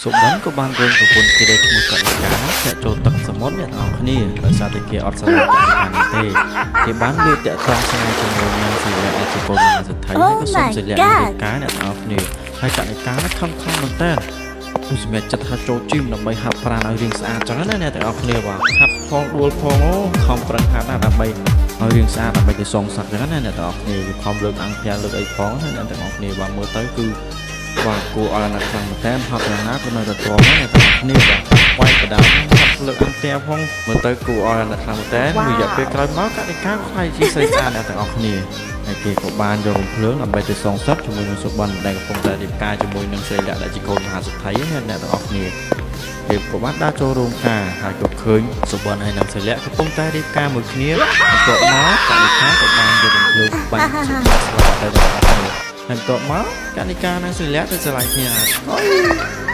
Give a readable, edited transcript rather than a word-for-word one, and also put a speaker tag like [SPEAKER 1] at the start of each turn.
[SPEAKER 1] សុបិនក៏បានរួមប្រពន្ធគេដែលឈ្មោះកនិកាចាក់ចូលទឹកសមុទ្រអ្នកទាំងអស់គ្នាដោយសារតែគេអត់ស្រឡាញ់កនិកានេះទេគេបានលើកតាក់ទងស្នេហ៍ជាមួយនឹងសិលាជាកូនមហាសេដ្ឋីហើយក៏សុំសិលារៀបការអ្នកទាំងអស់គ្នាហើយកនិកាខំមែនតើខ្ញុំសម្រាប់ចិត្តថាចូលជីមដើម្បីហាត់ប្រាណឲ្យរៀងស្អាតចឹងណាអ្នកទាំងអស់គ្នាបាទហាត់ផងដួលផងអូខំប្រឹងហាត់ណាដើម្បីឲ្យរៀងស្អាតដើម្បីទៅសងសឹកចឹងណាអ្នកទាំងអស់គ្នាវាខំលើកអង្គាលើកអីផងណាអ្នកទាំងអស់គ្នាបាទមើលទៅគឺបាទគួរឲ្យអាណត្តិខ្លាំងមែនតើហាត់យ៉ាងណាក៏នៅតែទ្រាំដែរអ្នកទាំងអស់គ្នាបាទវាយបដាហាត់លើកអង្គាផងមើលទៅគួរឲ្យអាណត្តិខ្លាំងមែនតើរយៈពេលក្រោយមកកនិកាខ្លាយជាស្រីស្អាតអ្នកទាំងអស់គ្នាហើយគេក៏បានយករំភ្លើងដើម្បីទៅសងសឹកជាមួយនឹងសុបិនដែលកំពុងតែរៀបការជាមួយនឹងស្រីលក្ខដែលជាកូនមហាសេដ្ឋីអ្នកទាំងអស់គ្នាគេក៏បានដើរចូលរោងការហើយក៏ឃើញសុបិនហើយនិងស្រីលក្ខកំពុងតែរៀបការមួយគ្នាបន្ទាប់មកកនិកាក៏បានយករំភ្លើងបាញ់សុបិនស្លាប់ទៅដល់អស់គ្នាហើយបន្ទាប់មកកនិកានិងស្រីលក្ខទៅស្រឡាញ់គ្នាហើយ